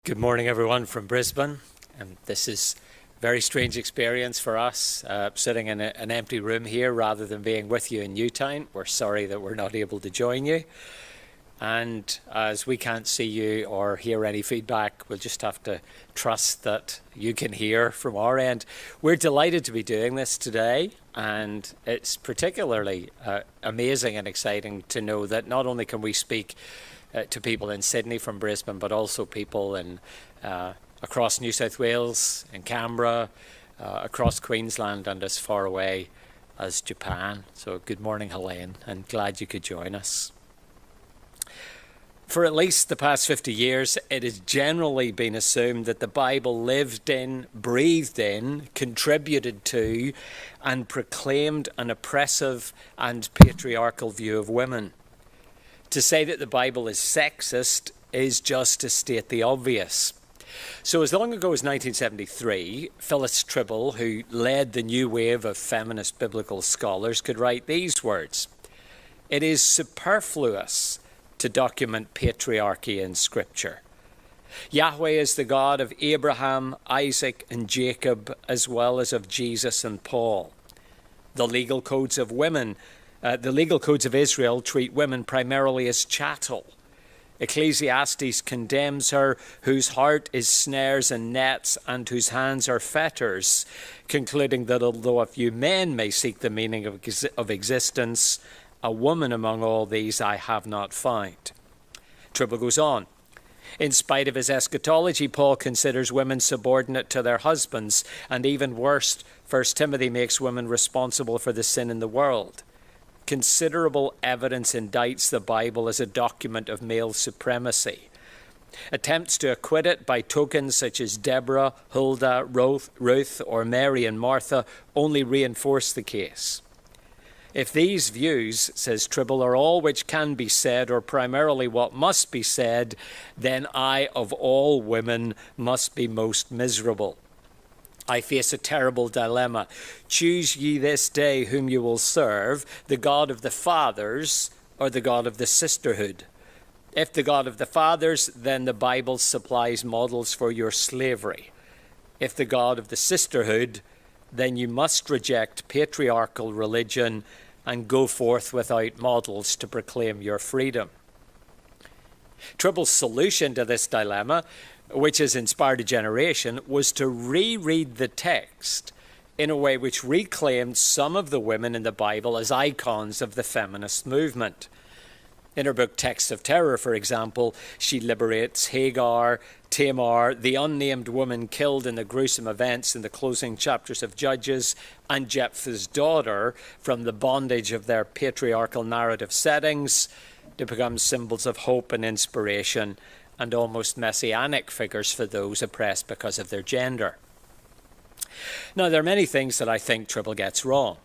Good morning, everyone from Brisbane. This is a very strange experience for us, sitting in an empty room here rather than being with you in Newtown. We're sorry that we're not able to join you. And as we can't see you or hear any feedback, we'll just have to trust that you can hear from our end. We're delighted to be doing this today, and it's particularly amazing and exciting to know that not only can we speak to people in Sydney from Brisbane, but also people in across New South Wales, in Canberra, across Queensland, and as far away as Japan. So good morning, Helene, and glad you could join us. For at least the past 50 years, it has generally been assumed that the Bible lived in, breathed in, contributed to, and proclaimed an oppressive and patriarchal view of women. To say that the Bible is sexist is just to state the obvious. So as long ago as 1973, Phyllis Tribble, who led the new wave of feminist biblical scholars, could write these words: "It is superfluous to document patriarchy in Scripture. Yahweh is the God of Abraham, Isaac, and Jacob, as well as of Jesus and Paul. The legal codes of Israel treat women primarily as chattel. Ecclesiastes condemns her whose heart is snares and nets and whose hands are fetters, concluding that although a few men may seek the meaning of existence, a woman among all these I have not found." Tribble goes on. In spite of his eschatology, Paul considers women subordinate to their husbands, and even worse, 1 Timothy makes women responsible for the sin in the world. Considerable evidence indicts the Bible as a document of male supremacy. Attempts to acquit it by tokens such as Deborah, Huldah, Ruth, or Mary and Martha only reinforce the case. If these views, says Tribble, are all which can be said, or primarily what must be said, then I, of all women, must be most miserable. I face a terrible dilemma. Choose ye this day whom you will serve, the God of the fathers or the God of the sisterhood. If the God of the fathers, then the Bible supplies models for your slavery. If the God of the sisterhood, then you must reject patriarchal religion and go forth without models to proclaim your freedom. Tribble's solution to this dilemma, which has inspired a generation, was to reread the text in a way which reclaimed some of the women in the Bible as icons of the feminist movement. In her book Texts of Terror, for example, she liberates Hagar, Tamar, the unnamed woman killed in the gruesome events in the closing chapters of Judges, and Jephthah's daughter from the bondage of their patriarchal narrative settings to become symbols of hope and inspiration and almost messianic figures for those oppressed because of their gender. Now, there are many things that I think Tribble gets wrong.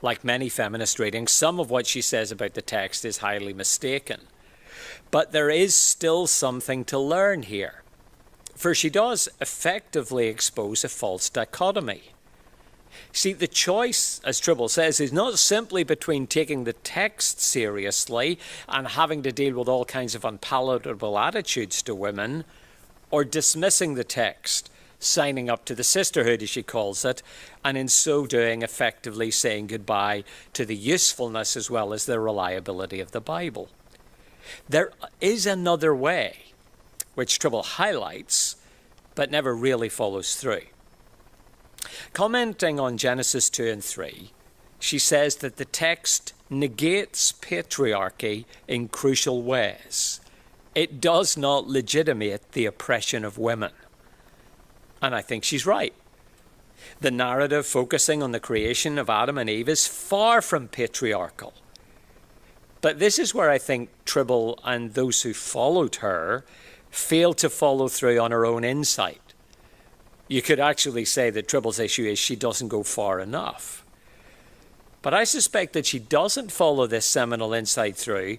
Like many feminist readings, some of what she says about the text is highly mistaken. But there is still something to learn here, for she does effectively expose a false dichotomy. See, the choice, as Tribble says, is not simply between taking the text seriously and having to deal with all kinds of unpalatable attitudes to women, or dismissing the text, signing up to the sisterhood, as she calls it, and in so doing effectively saying goodbye to the usefulness as well as the reliability of the Bible. There is another way, which Tribble highlights, but never really follows through. Commenting on Genesis 2 and 3, she says that the text negates patriarchy in crucial ways. It does not legitimate the oppression of women. And I think she's right. The narrative focusing on the creation of Adam and Eve is far from patriarchal. But this is where I think Tribble and those who followed her failed to follow through on her own insight. You could actually say that Tribble's issue is she doesn't go far enough. But I suspect that she doesn't follow this seminal insight through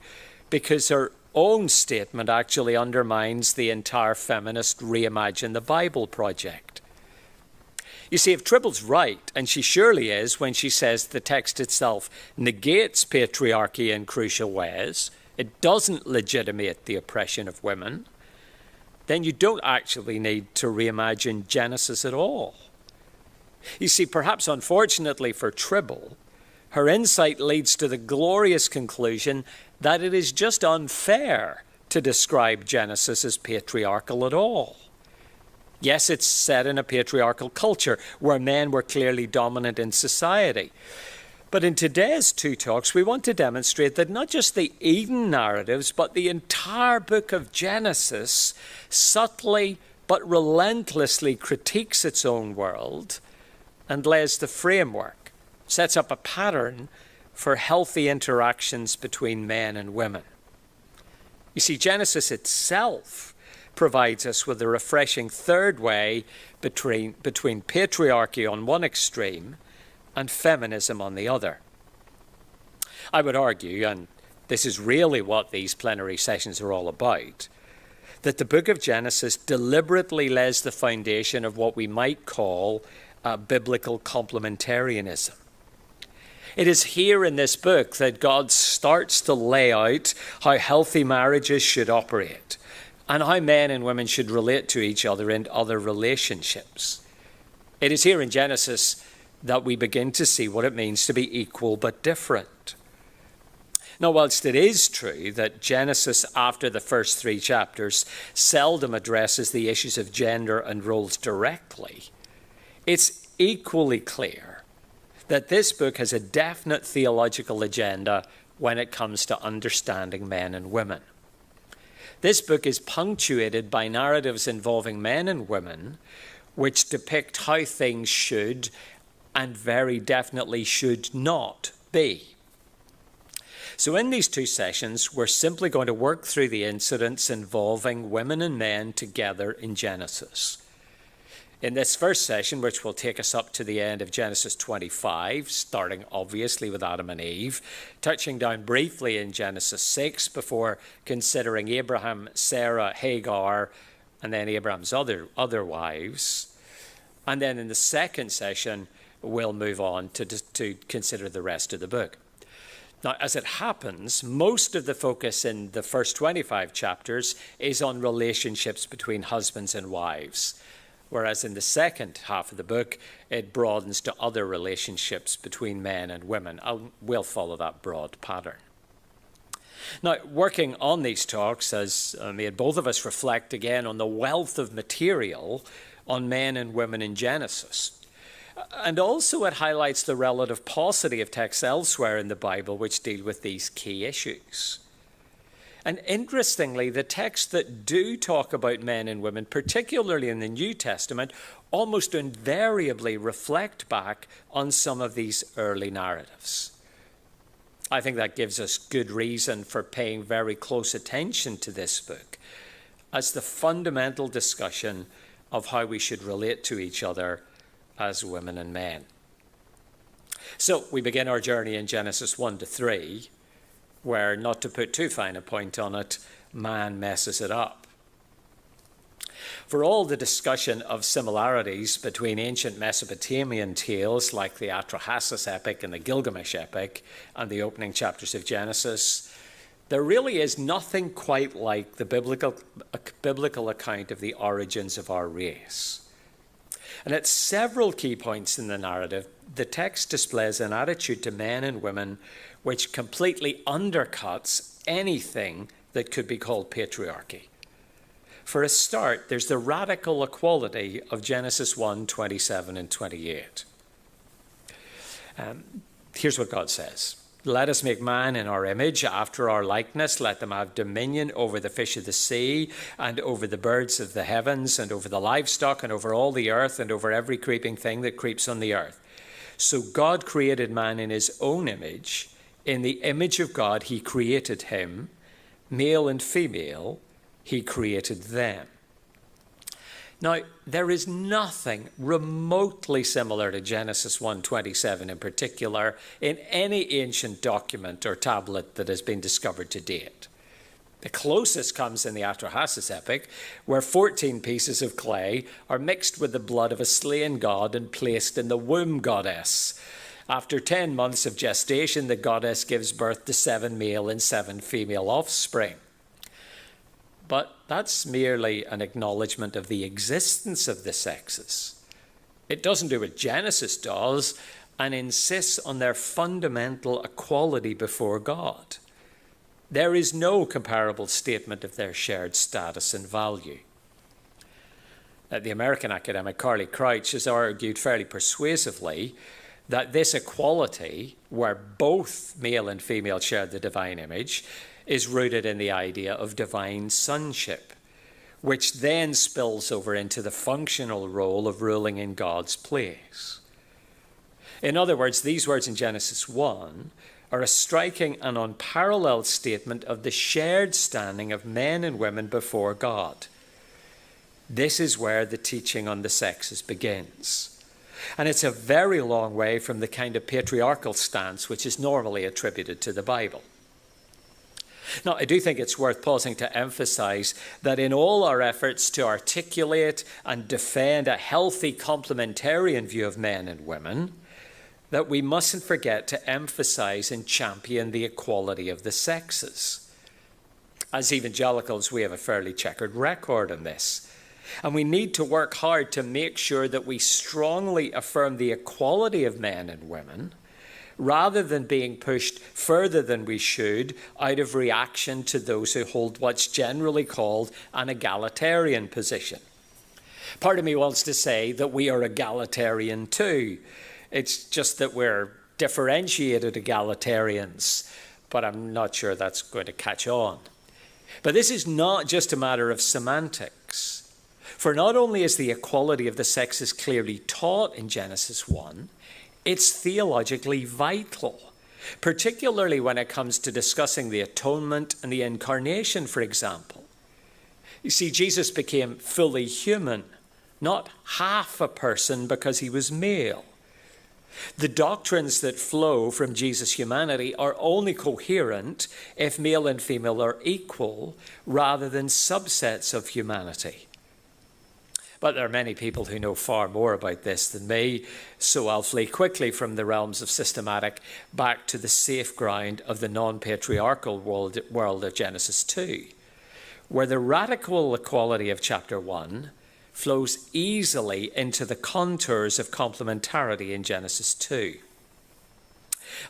because her own statement actually undermines the entire feminist Reimagine the Bible project. You see, if Tribble's right, and she surely is when she says the text itself negates patriarchy in crucial ways, it doesn't legitimate the oppression of women, then you don't actually need to reimagine Genesis at all. You see, perhaps unfortunately for Tribble, her insight leads to the glorious conclusion that it is just unfair to describe Genesis as patriarchal at all. Yes, it's set in a patriarchal culture where men were clearly dominant in society. But in today's two talks, we want to demonstrate that not just the Eden narratives, but the entire book of Genesis subtly but relentlessly critiques its own world and lays the framework, sets up a pattern for healthy interactions between men and women. You see, Genesis itself provides us with a refreshing third way between patriarchy on one extreme and feminism on the other. I would argue, and this is really what these plenary sessions are all about, that the book of Genesis deliberately lays the foundation of what we might call biblical complementarianism. It is here in this book that God starts to lay out how healthy marriages should operate and how men and women should relate to each other in other relationships. It is here in Genesis that we begin to see what it means to be equal but different. Now, whilst it is true that Genesis, after the first 3 chapters, seldom addresses the issues of gender and roles directly, it's equally clear that this book has a definite theological agenda when it comes to understanding men and women. This book is punctuated by narratives involving men and women which depict how things should and very definitely should not be. So in these 2 sessions, we're simply going to work through the incidents involving women and men together in Genesis. In this first session, which will take us up to the end of Genesis 25, starting obviously with Adam and Eve, touching down briefly in Genesis 6 before considering Abraham, Sarah, Hagar, and then Abraham's other wives. And then in the second session, we'll move on to consider the rest of the book. Now, as it happens, most of the focus in the first 25 chapters is on relationships between husbands and wives, whereas in the second half of the book, it broadens to other relationships between men and women. We'll follow that broad pattern. Now, working on these talks has made both of us reflect again on the wealth of material on men and women in Genesis. And also it highlights the relative paucity of texts elsewhere in the Bible which deal with these key issues. And interestingly, the texts that do talk about men and women, particularly in the New Testament, almost invariably reflect back on some of these early narratives. I think that gives us good reason for paying very close attention to this book as the fundamental discussion of how we should relate to each other as women and men. So we begin our journey in Genesis 1 to 3, where, not to put too fine a point on it, man messes it up. For all the discussion of similarities between ancient Mesopotamian tales like the Atrahasis epic and the Gilgamesh epic and the opening chapters of Genesis, there really is nothing quite like the biblical account of the origins of our race. And at several key points in the narrative, the text displays an attitude to men and women which completely undercuts anything that could be called patriarchy. For a start, there's the radical equality of Genesis 1, 27 and 28. Here's what God says. Let us make man in our image, after our likeness. Let them have dominion over the fish of the sea, and over the birds of the heavens, and over the livestock, and over all the earth, and over every creeping thing that creeps on the earth. So God created man in his own image. In the image of God he created him. Male and female he created them. Now, there is nothing remotely similar to Genesis 1:27 in particular in any ancient document or tablet that has been discovered to date. The closest comes in the Atrahasis epic, where 14 pieces of clay are mixed with the blood of a slain god and placed in the womb goddess. After 10 months of gestation, the goddess gives birth to 7 male and 7 female offspring. But that's merely an acknowledgement of the existence of the sexes. It doesn't do what Genesis does and insists on their fundamental equality before God. There is no comparable statement of their shared status and value. The American academic Carly Crouch has argued fairly persuasively that this equality, where both male and female share the divine image, is rooted in the idea of divine sonship, which then spills over into the functional role of ruling in God's place. In other words, these words in Genesis 1 are a striking and unparalleled statement of the shared standing of men and women before God. This is where the teaching on the sexes begins. And it's a very long way from the kind of patriarchal stance which is normally attributed to the Bible. Now, I do think it's worth pausing to emphasize that in all our efforts to articulate and defend a healthy complementarian view of men and women, that we mustn't forget to emphasize and champion the equality of the sexes. As evangelicals, we have a fairly checkered record on this. And we need to work hard to make sure that we strongly affirm the equality of men and women, rather than being pushed further than we should out of reaction to those who hold what's generally called an egalitarian position. Part of me wants to say that we are egalitarian too. It's just that we're differentiated egalitarians, but I'm not sure that's going to catch on. But this is not just a matter of semantics. For not only is the equality of the sexes clearly taught in Genesis 1, it's theologically vital, particularly when it comes to discussing the atonement and the incarnation, for example. You see, Jesus became fully human, not half a person because he was male. The doctrines that flow from Jesus' humanity are only coherent if male and female are equal rather than subsets of humanity. But there are many people who know far more about this than me, so I'll flee quickly from the realms of systematic back to the safe ground of the non-patriarchal world of Genesis 2, where the radical equality of chapter 1 flows easily into the contours of complementarity in Genesis 2.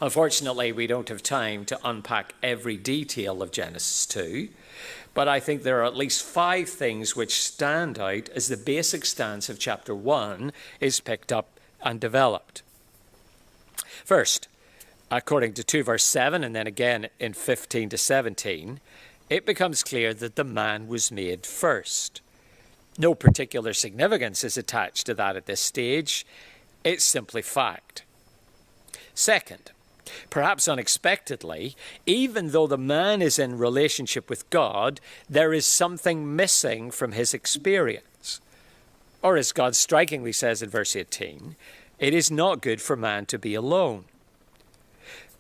Unfortunately, we don't have time to unpack every detail of Genesis 2, but I think there are at least 5 things which stand out as the basic stance of chapter 1 is picked up and developed. First, according to 2 verse 7 and then again in 15 to 17, it becomes clear that the man was made first. No particular significance is attached to that at this stage. It's simply fact. Second, perhaps unexpectedly, even though the man is in relationship with God, there is something missing from his experience. Or as God strikingly says in verse 18, it is not good for man to be alone.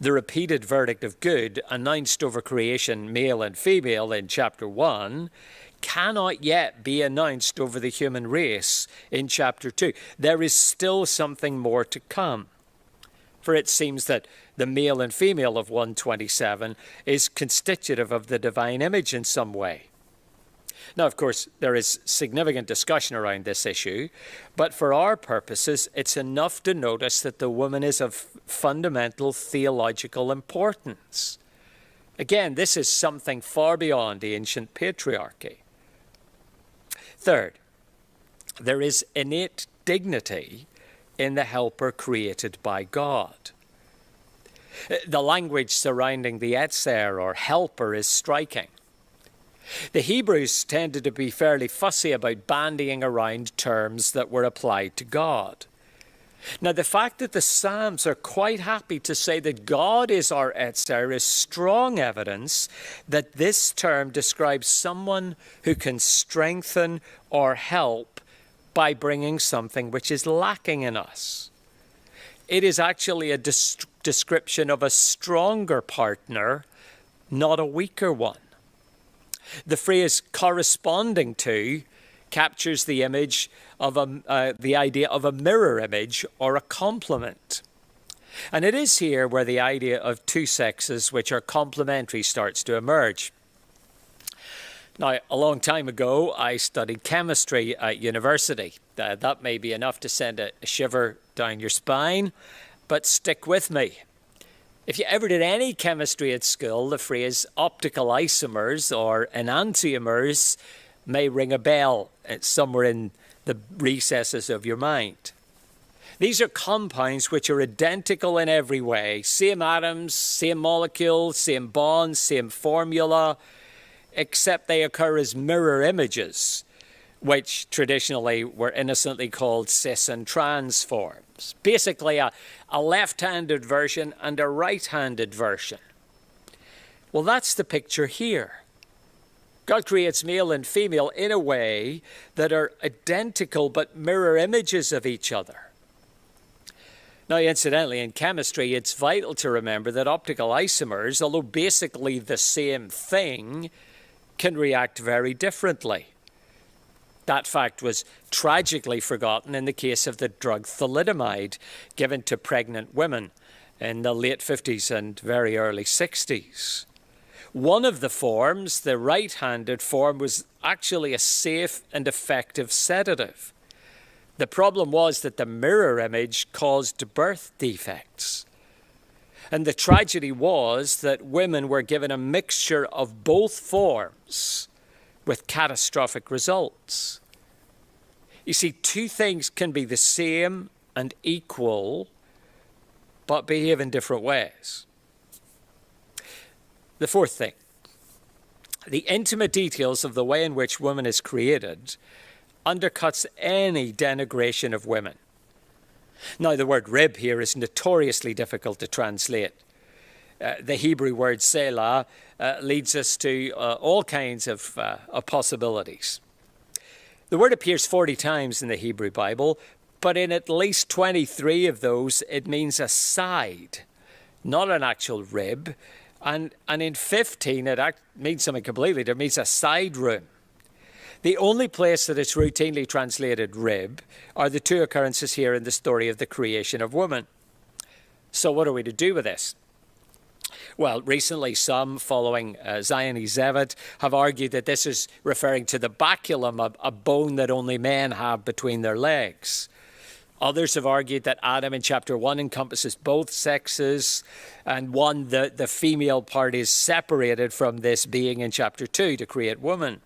The repeated verdict of good announced over creation, male and female, in chapter 1, cannot yet be announced over the human race in chapter 2. There is still something more to come. For it seems that the male and female of 127 is constitutive of the divine image in some way. Now, of course, there is significant discussion around this issue, but for our purposes, it's enough to notice that the woman is of fundamental theological importance. Again, this is something far beyond the ancient patriarchy. Third, there is innate dignity in the helper created by God. The language surrounding the etzer or helper is striking. The Hebrews tended to be fairly fussy about bandying around terms that were applied to God. Now, the fact that the Psalms are quite happy to say that God is our etzer is strong evidence that this term describes someone who can strengthen or help by bringing something which is lacking in us. It is actually a description of a stronger partner, not a weaker one. The phrase corresponding to captures the image of the idea of a mirror image or a complement. And it is here where the idea of two sexes which are complementary starts to emerge. Now, a long time ago, I studied chemistry at university. That may be enough to send a shiver down your spine, but stick with me. If you ever did any chemistry at school, the phrase optical isomers or enantiomers may ring a bell somewhere in the recesses of your mind. These are compounds which are identical in every way. Same atoms, same molecules, same bonds, same formula, except they occur as mirror images, which traditionally were innocently called cis and trans forms. Basically a left-handed version and a right-handed version. Well, that's the picture here. God creates male and female in a way that are identical but mirror images of each other. Now, incidentally, in chemistry, it's vital to remember that optical isomers, although basically the same thing, can react very differently. That fact was tragically forgotten in the case of the drug thalidomide given to pregnant women in the late 50s and very early 60s. One of the forms, the right-handed form, was actually a safe and effective sedative. The problem was that the mirror image caused birth defects. And the tragedy was that women were given a mixture of both forms with catastrophic results. You see, two things can be the same and equal, but behave in different ways. The fourth thing, the intimate details of the way in which woman is created undercuts any denigration of women. Now, the word rib here is notoriously difficult to translate. The Hebrew word selah leads us to all kinds of possibilities. The word appears 40 times in the Hebrew Bible, but in at least 23 of those, it means a side, not an actual rib. And in 15, it means something completely different. It means a side room. The only place that it's routinely translated rib are the two occurrences here in the story of the creation of woman. So what are we to do with this? Well, recently some, following Zioni Zevet, have argued that this is referring to the baculum, a bone that only men have between their legs. Others have argued that Adam in chapter 1 encompasses both sexes, and the female part is separated from this being in chapter 2 to create woman.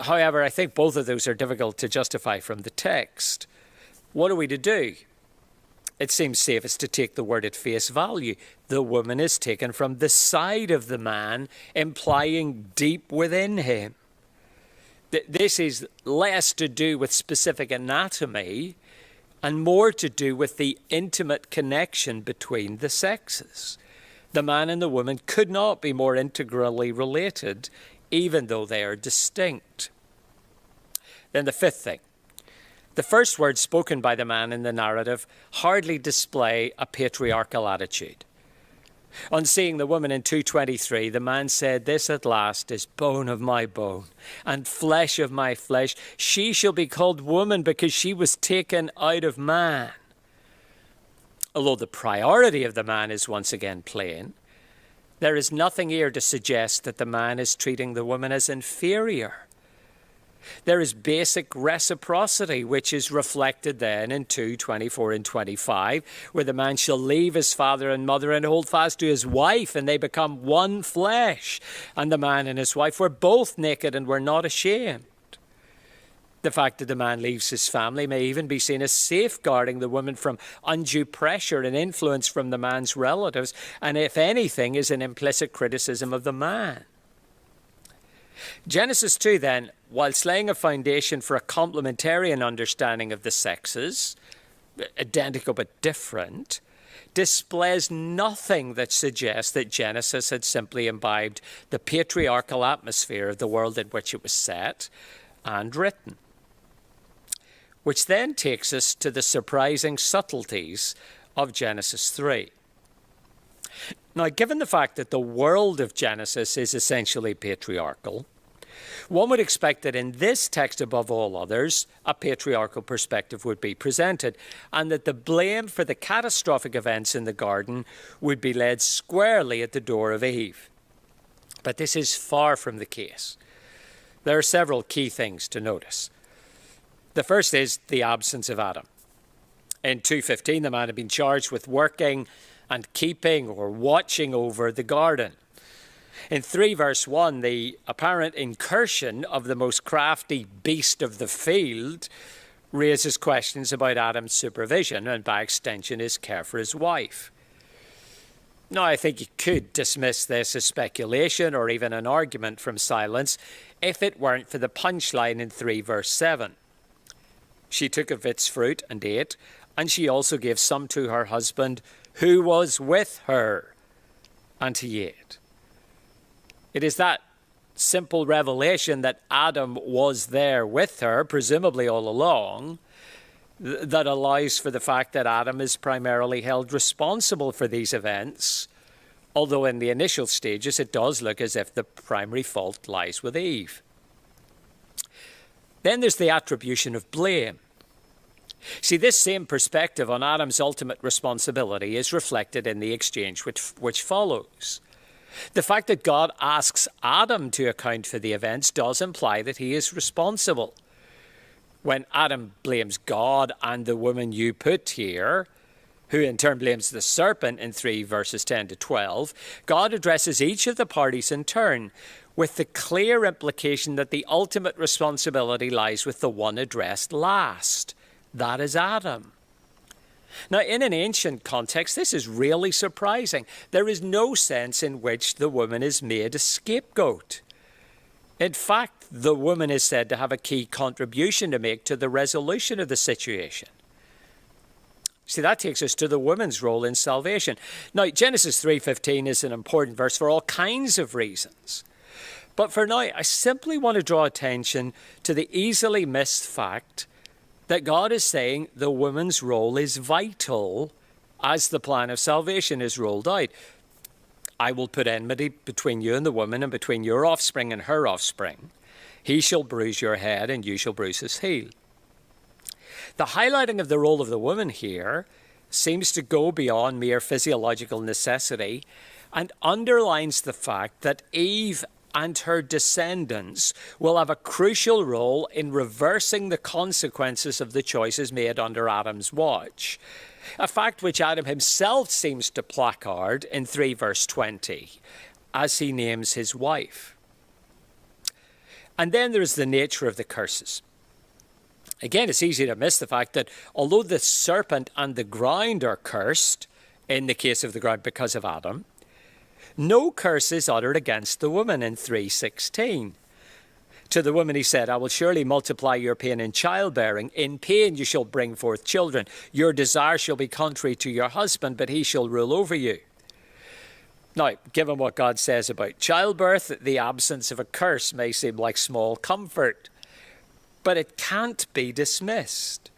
However, I think both of those are difficult to justify from the text. What are we to do? It seems safest to take the word at face value. The woman is taken from the side of the man, implying deep within him. This is less to do with specific anatomy and more to do with the intimate connection between the sexes. The man and the woman could not be more integrally related, even though they are distinct. Then the fifth thing. The first words spoken by the man in the narrative hardly display a patriarchal attitude. On seeing the woman in 2:23, the man said, "This at last is bone of my bone and flesh of my flesh. She shall be called woman because she was taken out of man." Although the priority of the man is once again plain, there is nothing here to suggest that the man is treating the woman as inferior. There is basic reciprocity, which is reflected then in 2:24 and 25, where the man shall leave his father and mother and hold fast to his wife, and they become one flesh. And the man and his wife were both naked and were not ashamed. The fact that the man leaves his family may even be seen as safeguarding the woman from undue pressure and influence from the man's relatives, and if anything, is an implicit criticism of the man. Genesis 2 then, whilst laying a foundation for a complementarian understanding of the sexes, identical but different, displays nothing that suggests that Genesis had simply imbibed the patriarchal atmosphere of the world in which it was set and written. Which then takes us to the surprising subtleties of Genesis 3. Now, given the fact that the world of Genesis is essentially patriarchal, one would expect that in this text, above all others, a patriarchal perspective would be presented, and that the blame for the catastrophic events in the garden would be laid squarely at the door of Eve. But this is far from the case. There are several key things to notice. The first is the absence of Adam. In 2:15, the man had been charged with working and keeping or watching over the garden. In 3 verse 1, the apparent incursion of the most crafty beast of the field raises questions about Adam's supervision and, by extension, his care for his wife. Now, I think you could dismiss this as speculation or even an argument from silence if it weren't for the punchline in 3 verse 7. She took of its fruit and ate, and she also gave some to her husband who was with her, and he ate. It is that simple revelation that Adam was there with her, presumably all along, that allows for the fact that Adam is primarily held responsible for these events, although in the initial stages it does look as if the primary fault lies with Eve. Then there's the attribution of blame. See, this same perspective on Adam's ultimate responsibility is reflected in the exchange which follows. The fact that God asks Adam to account for the events does imply that he is responsible. When Adam blames God and the woman you put here, who in turn blames the serpent in 3 verses 10 to 12, God addresses each of the parties in turn with the clear implication that the ultimate responsibility lies with the one addressed last. That is Adam. Now, in an ancient context, this is really surprising. There is no sense in which the woman is made a scapegoat. In fact, the woman is said to have a key contribution to make to the resolution of the situation. See, that takes us to the woman's role in salvation. Now, Genesis 3:15 is an important verse for all kinds of reasons. But for now, I simply want to draw attention to the easily missed fact that God is saying the woman's role is vital as the plan of salvation is rolled out. I will put enmity between you and the woman, and between your offspring and her offspring. He shall bruise your head, and you shall bruise his heel. The highlighting of the role of the woman here seems to go beyond mere physiological necessity and underlines the fact that Eve and her descendants will have a crucial role in reversing the consequences of the choices made under Adam's watch, a fact which Adam himself seems to placard in 3 verse 20 as he names his wife. And then there is the nature of the curses. Again, it's easy to miss the fact that although the serpent and the ground are cursed, in the case of the ground because of Adam, no curse is uttered against the woman in 3:16. To the woman he said, I will surely multiply your pain in childbearing. In pain you shall bring forth children. Your desire shall be contrary to your husband, but he shall rule over you. Now, given what God says about childbirth, the absence of a curse may seem like small comfort, but it can't be dismissed.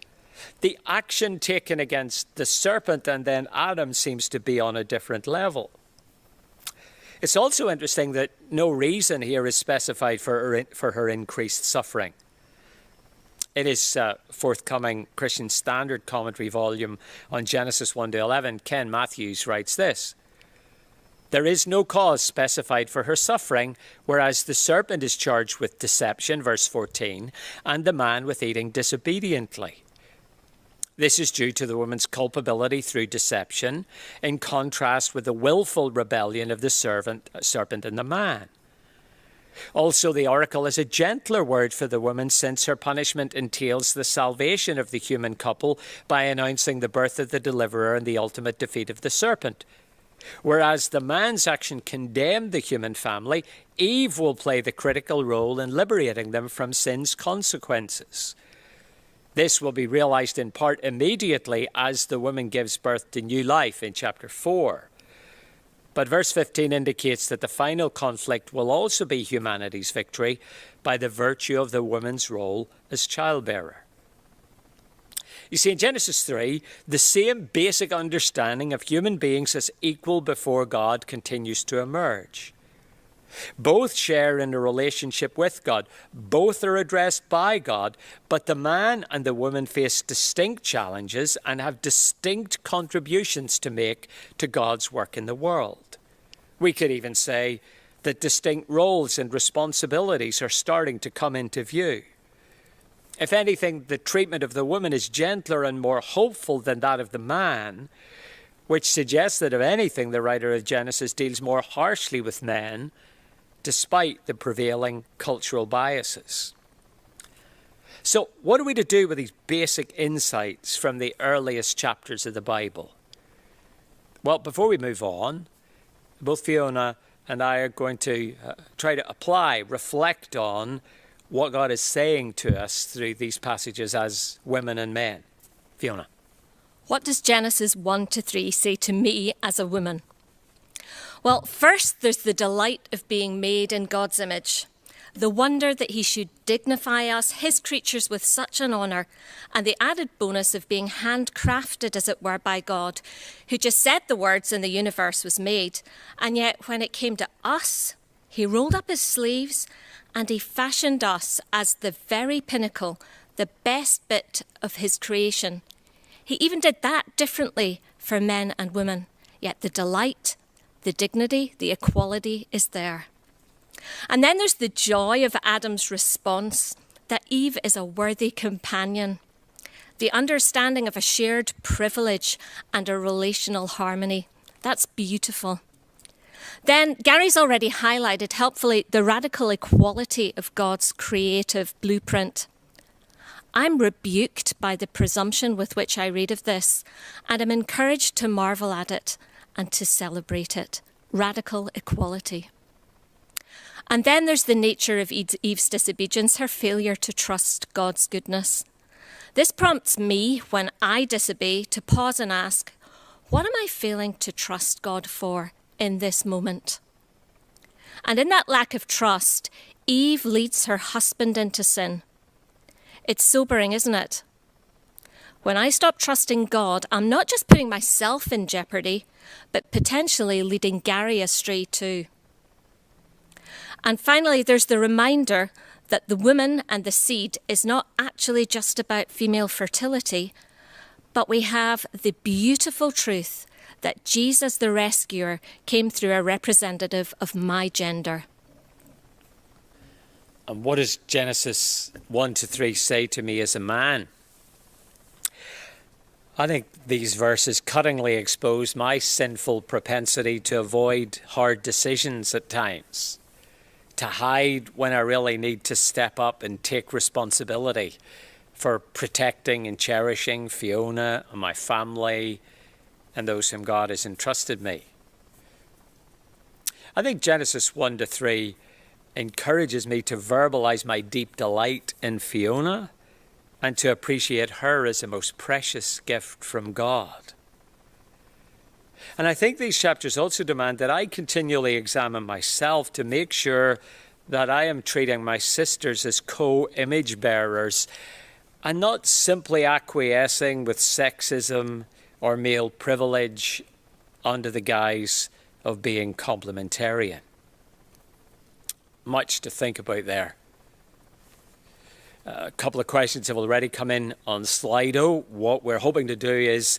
The action taken against the serpent and then Adam seems to be on a different level. It's also interesting that no reason here is specified for her increased suffering. In his forthcoming Christian Standard Commentary volume on Genesis 1 to 11, Ken Matthews writes this: there is no cause specified for her suffering, whereas the serpent is charged with deception, verse 14, and the man with eating disobediently. This is due to the woman's culpability through deception, in contrast with the willful rebellion of the serpent and the man. Also, the oracle is a gentler word for the woman, since her punishment entails the salvation of the human couple by announcing the birth of the deliverer and the ultimate defeat of the serpent. Whereas the man's action condemned the human family, Eve will play the critical role in liberating them from sin's consequences. This will be realized in part immediately as the woman gives birth to new life in chapter 4. But verse 15 indicates that the final conflict will also be humanity's victory by the virtue of the woman's role as childbearer. You see, in Genesis 3, the same basic understanding of human beings as equal before God continues to emerge. Both share in a relationship with God. Both are addressed by God, but the man and the woman face distinct challenges and have distinct contributions to make to God's work in the world. We could even say that distinct roles and responsibilities are starting to come into view. If anything, the treatment of the woman is gentler and more hopeful than that of the man, which suggests that, if anything, the writer of Genesis deals more harshly with men, despite the prevailing cultural biases. So, what are we to do with these basic insights from the earliest chapters of the Bible? Well, before we move on, both Fiona and I are going to try to apply, reflect on what God is saying to us through these passages as women and men. Fiona. What does Genesis 1-3 say to me as a woman? Well, first, there's the delight of being made in God's image, the wonder that he should dignify us, his creatures, with such an honour, and the added bonus of being handcrafted, as it were, by God, who just said the words and the universe was made. And yet, when it came to us, he rolled up his sleeves and he fashioned us as the very pinnacle, the best bit of his creation. He even did that differently for men and women, yet the delight, the dignity, the equality is there. And then there's the joy of Adam's response, that Eve is a worthy companion, the understanding of a shared privilege and a relational harmony. That's beautiful. Then Gary's already highlighted helpfully the radical equality of God's creative blueprint. I'm rebuked by the presumption with which I read of this, and I'm encouraged to marvel at it and to celebrate it. Radical equality. And then there's the nature of Eve's disobedience, her failure to trust God's goodness. This prompts me, when I disobey, to pause and ask, what am I failing to trust God for in this moment? And in that lack of trust, Eve leads her husband into sin. It's sobering, isn't it? When I stop trusting God, I'm not just putting myself in jeopardy, but potentially leading Gary astray too. And finally, there's the reminder that the woman and the seed is not actually just about female fertility, but we have the beautiful truth that Jesus, the rescuer, came through a representative of my gender. And what does Genesis 1-3 say to me as a man? I think these verses cuttingly expose my sinful propensity to avoid hard decisions at times, to hide when I really need to step up and take responsibility for protecting and cherishing Fiona and my family and those whom God has entrusted me. I think Genesis 1-3 encourages me to verbalize my deep delight in Fiona and to appreciate her as a most precious gift from God. And I think these chapters also demand that I continually examine myself to make sure that I am treating my sisters as co-image bearers and not simply acquiescing with sexism or male privilege under the guise of being complementarian. Much to think about there. A couple of questions have already come in on Slido. What we're hoping to do is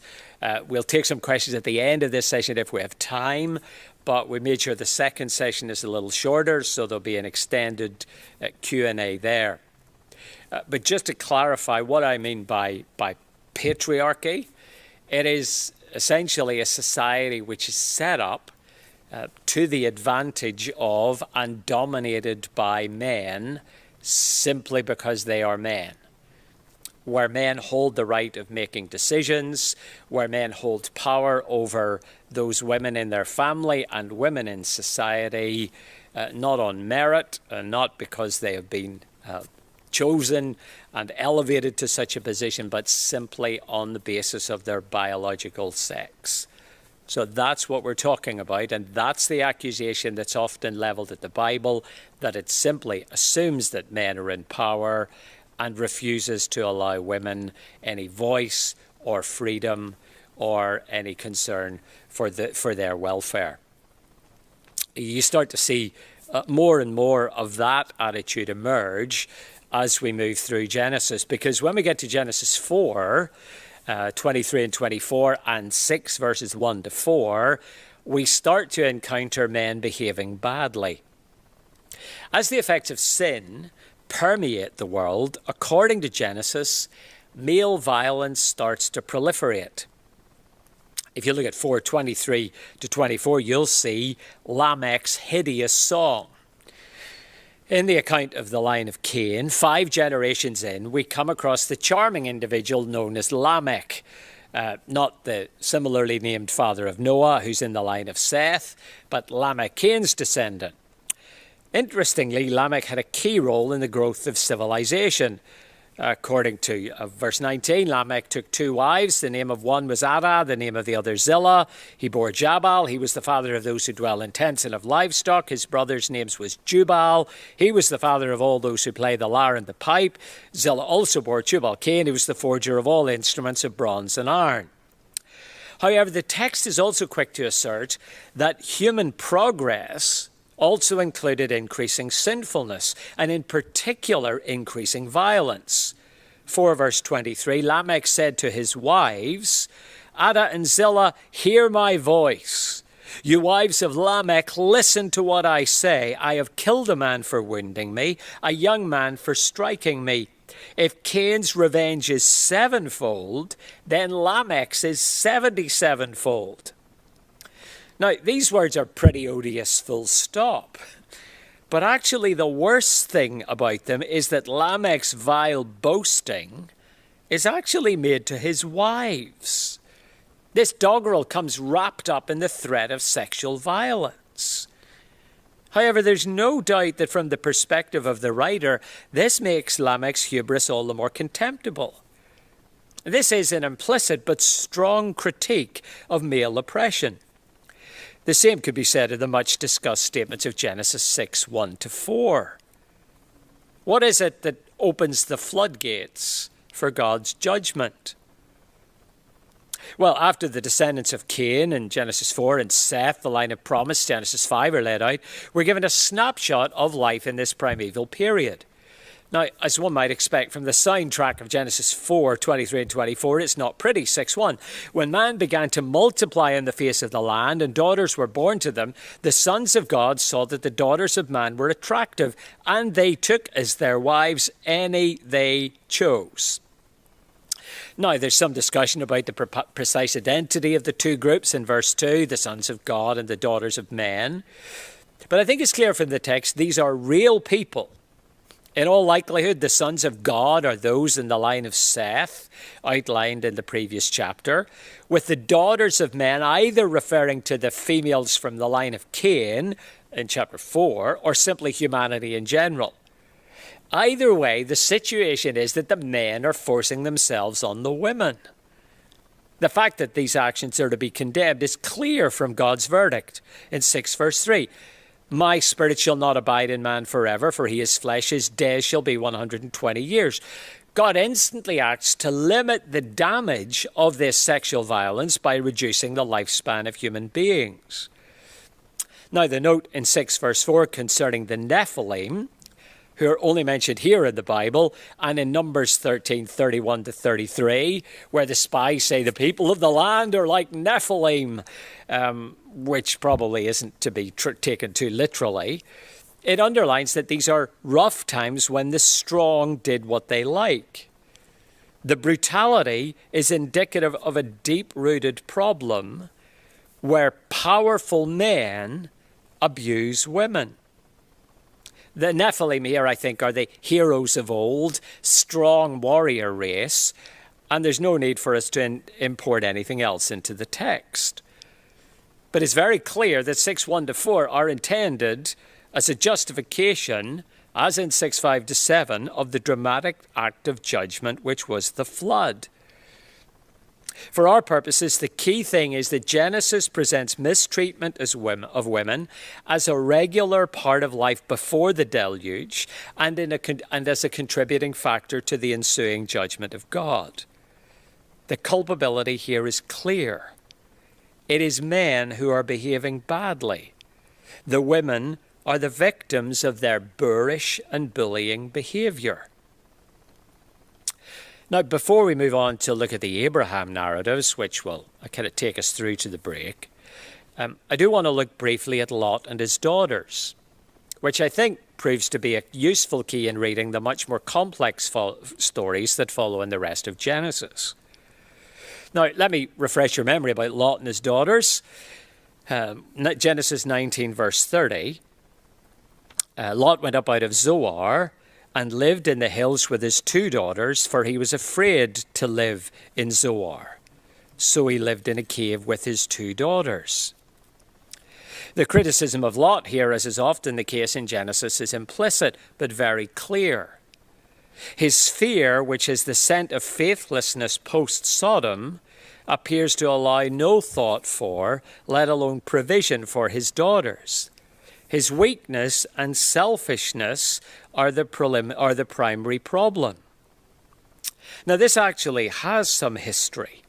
we'll take some questions at the end of this session if we have time, but we made sure the second session is a little shorter, so there'll be an extended Q&A there. But just to clarify what I mean by patriarchy, it is essentially a society which is set up to the advantage of and dominated by men simply because they are men, where men hold the right of making decisions, where men hold power over those women in their family and women in society, not on merit, not because they have been chosen and elevated to such a position, but simply on the basis of their biological sex. So that's what we're talking about, and that's the accusation that's often levelled at the Bible, that it simply assumes that men are in power and refuses to allow women any voice or freedom or any concern for their welfare. You start to see more and more of that attitude emerge as we move through Genesis, because when we get to Genesis 4, 23 and 24 and 6 verses 1-4, we start to encounter men behaving badly. As the effects of sin permeate the world, according to Genesis, male violence starts to proliferate. If you look at 4:23 to 24, you'll see Lamech's hideous song. In the account of the line of Cain, 5 generations in, we come across the charming individual known as Lamech, not the similarly named father of Noah, who's in the line of Seth, but Lamech, Cain's descendant. Interestingly, Lamech had a key role in the growth of civilization. According to verse 19, Lamech took 2 wives. The name of one was Ada, the name of the other Zillah. He bore Jabal. He was the father of those who dwell in tents and of livestock. His brother's name was Jubal. He was the father of all those who play the lyre and the pipe. Zillah also bore Tubal-Cain. He was the forger of all instruments of bronze and iron. However, the text is also quick to assert that human progress also included increasing sinfulness, and in particular increasing violence. 4 verse 23, Lamech said to his wives, Ada and Zillah, hear my voice. You wives of Lamech, listen to what I say. I have killed a man for wounding me, a young man for striking me. If Cain's revenge is 7-fold, then Lamech's is 77-fold. Now, these words are pretty odious, full stop. But actually, the worst thing about them is that Lamech's vile boasting is actually made to his wives. This doggerel comes wrapped up in the threat of sexual violence. However, there's no doubt that from the perspective of the writer, this makes Lamech's hubris all the more contemptible. This is an implicit but strong critique of male oppression. The same could be said of the much-discussed statements of Genesis 6:1 to 4. What is it that opens the floodgates for God's judgment? Well, after the descendants of Cain in Genesis 4 and Seth, the line of promise, Genesis 5, are laid out, we're given a snapshot of life in this primeval period. Now, as one might expect from the soundtrack of Genesis 4, 23 and 24, it's not pretty. 6:1. When man began to multiply on the face of the land and daughters were born to them, the sons of God saw that the daughters of man were attractive, and they took as their wives any they chose. Now, there's some discussion about the precise identity of the two groups in verse 2, the sons of God and the daughters of men. But I think it's clear from the text, these are real people. In all likelihood, the sons of God are those in the line of Seth, outlined in the previous chapter, with the daughters of men either referring to the females from the line of Cain in chapter 4, or simply humanity in general. Either way, the situation is that the men are forcing themselves on the women. The fact that these actions are to be condemned is clear from God's verdict in 6 verse 3. My spirit shall not abide in man forever, for he is flesh, his days shall be 120 years. God instantly acts to limit the damage of this sexual violence by reducing the lifespan of human beings. Now, the note in 6 verse 4 concerning the Nephilim, who are only mentioned here in the Bible, and in Numbers 13, 31 to 33, where the spies say the people of the land are like Nephilim, which probably isn't to be taken too literally. It underlines that these are rough times when the strong did what they like. The brutality is indicative of a deep-rooted problem where powerful men abuse women. The Nephilim here, I think, are the heroes of old, strong warrior race, and there's no need for us to import anything else into the text. But it's very clear that 6:1 to 4 are intended as a justification, as in 6:5 to 7, of the dramatic act of judgment which was the flood. For our purposes, the key thing is that Genesis presents mistreatment of women as a regular part of life before the deluge and as a contributing factor to the ensuing judgment of God. The culpability here is clear. It is men who are behaving badly. The women are the victims of their boorish and bullying behaviour. Now, before we move on to look at the Abraham narratives, which will kind of take us through to the break, I do want to look briefly at Lot and his daughters. which I think proves to be a useful key in reading the much more complex stories that follow in the rest of Genesis. Now, let me refresh your memory about Lot and his daughters. Genesis 19, verse 30. Lot went up out of Zoar and lived in the hills with his 2 daughters, for he was afraid to live in Zoar. So he lived in a cave with his 2 daughters. The criticism of Lot here, as is often the case in Genesis, is implicit but very clear. His fear, which is the scent of faithlessness post-Sodom, appears to allow no thought for, let alone provision for, his daughters. His weakness and selfishness are the primary problem. Now, this actually has some history,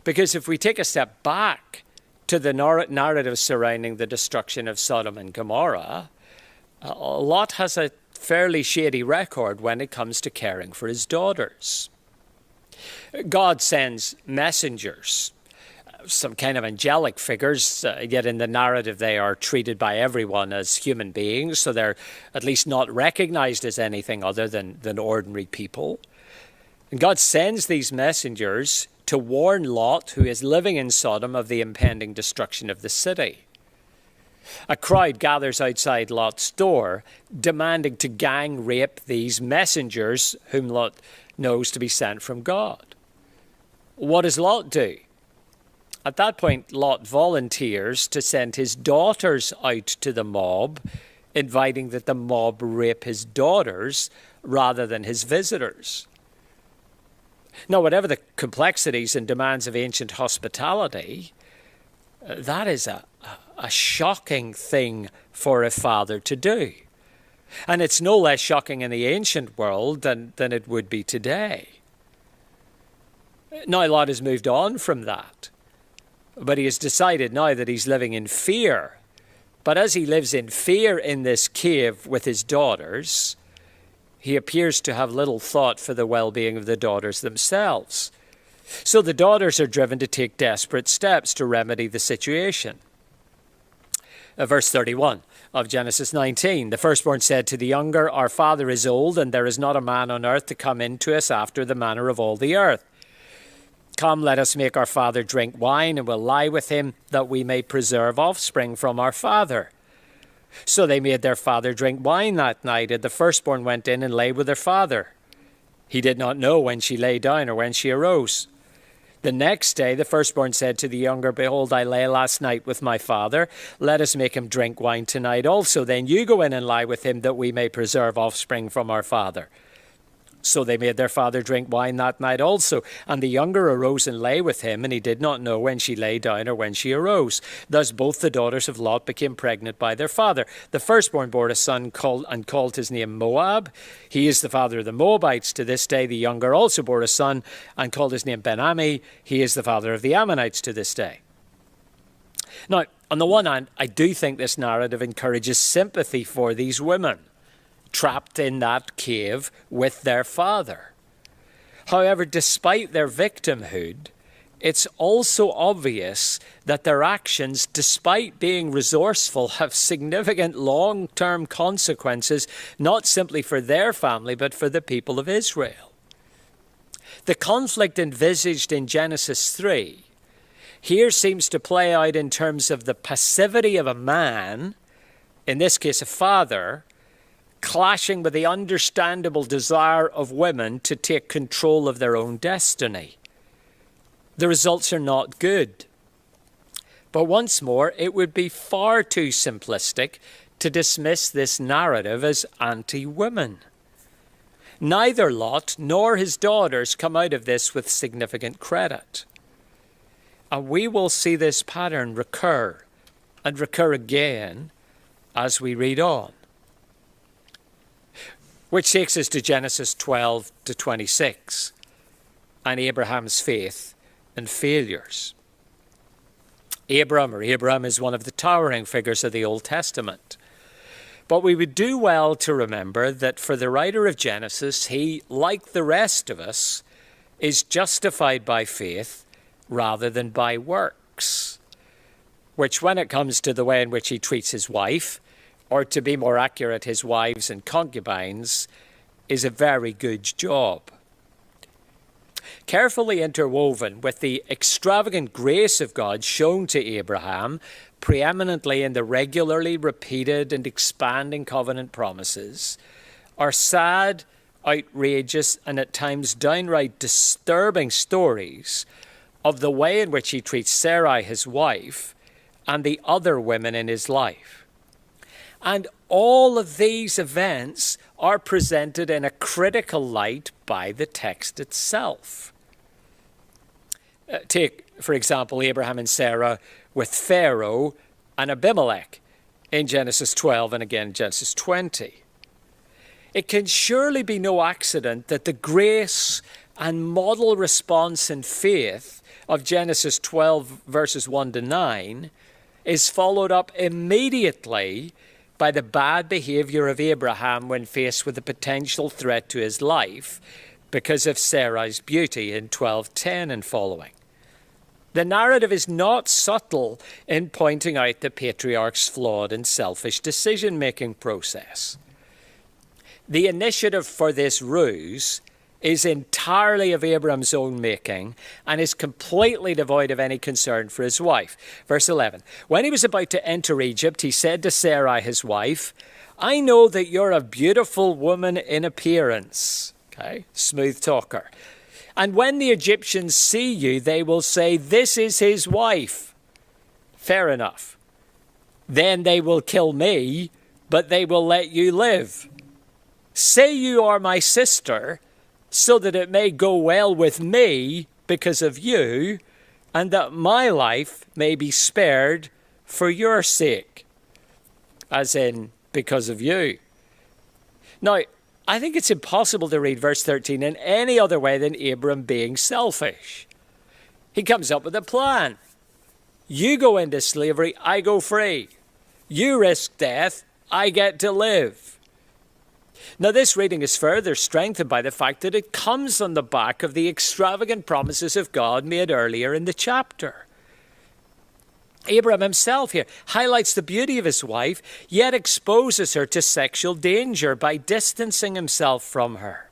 because if we take a step back to the narrative surrounding the destruction of Sodom and Gomorrah, Lot has a fairly shady record when it comes to caring for his daughters. God sends messengers, some kind of angelic figures, yet in the narrative they are treated by everyone as human beings, so they're at least not recognized as anything other than ordinary people. And God sends these messengers to warn Lot, who is living in Sodom, of the impending destruction of the city. A crowd gathers outside Lot's door, demanding to gang rape these messengers, whom Lot knows to be sent from God. What does Lot do? At that point, Lot volunteers to send his daughters out to the mob, inviting that the mob rape his daughters rather than his visitors. Now, whatever the complexities and demands of ancient hospitality, that is a shocking thing for a father to do. And it's no less shocking in the ancient world than it would be today. Now, Lot has moved on from that, but he has decided now that he's living in fear. But as he lives in fear in this cave with his daughters, he appears to have little thought for the well-being of the daughters themselves. So the daughters are driven to take desperate steps to remedy the situation. Verse 31 of Genesis 19, the firstborn said to the younger, "Our father is old, and there is not a man on earth to come in to us after the manner of all the earth. Come, let us make our father drink wine, and we'll lie with him, that we may preserve offspring from our father." So they made their father drink wine that night, and the firstborn went in and lay with her father. He did not know when she lay down or when she arose. The next day the firstborn said to the younger, "Behold, I lay last night with my father. Let us make him drink wine tonight also. Then you go in and lie with him, that we may preserve offspring from our father." So they made their father drink wine that night also. And the younger arose and lay with him, and he did not know when she lay down or when she arose. Thus both the daughters of Lot became pregnant by their father. The firstborn bore a son and called his name Moab. He is the father of the Moabites. To this day the younger also bore a son and called his name Ben-Ammi. He is the father of the Ammonites to this day. Now, on the one hand, I do think this narrative encourages sympathy for these women trapped in that cave with their father. However, despite their victimhood, it's also obvious that their actions, despite being resourceful, have significant long-term consequences, not simply for their family, but for the people of Israel. The conflict envisaged in Genesis 3 here seems to play out in terms of the passivity of a man, in this case a father, clashing with the understandable desire of women to take control of their own destiny. The results are not good. But once more, it would be far too simplistic to dismiss this narrative as anti-women. Neither Lot nor his daughters come out of this with significant credit. And we will see this pattern recur and recur again as we read on. Which takes us to Genesis 12 to 26 and Abraham's faith and failures. Abraham is one of the towering figures of the Old Testament. But we would do well to remember that for the writer of Genesis, he, like the rest of us, is justified by faith rather than by works, which when it comes to the way in which he treats his wife, or to be more accurate, his wives and concubines, is a very good job. Carefully interwoven with the extravagant grace of God shown to Abraham, preeminently in the regularly repeated and expanding covenant promises, are sad, outrageous, and at times downright disturbing stories of the way in which he treats Sarai, his wife, and the other women in his life. And all of these events are presented in a critical light by the text itself. Take, for example, Abraham and Sarah with Pharaoh and Abimelech in Genesis 12 and again in Genesis 20. It can surely be no accident that the grace and model response in faith of Genesis 12 verses 1 to 9 is followed up immediately by the bad behavior of Abraham when faced with a potential threat to his life because of Sarai's beauty in 12:10 and following. The narrative is not subtle in pointing out the patriarch's flawed and selfish decision-making process. The initiative for this ruse is entirely of Abraham's own making and is completely devoid of any concern for his wife. Verse 11, when he was about to enter Egypt, he said to Sarai, his wife, I know that you're a beautiful woman in appearance. Okay, smooth talker. And when the Egyptians see you, they will say, this is his wife. Fair enough. Then they will kill me, but they will let you live. Say you are my sister, so that it may go well with me because of you, and that my life may be spared for your sake, as in because of you. Now, I think it's impossible to read verse 13 in any other way than Abram being selfish. He comes up with a plan. You go into slavery, I go free. You risk death, I get to live. Now, this reading is further strengthened by the fact that it comes on the back of the extravagant promises of God made earlier in the chapter. Abraham himself here highlights the beauty of his wife, yet exposes her to sexual danger by distancing himself from her.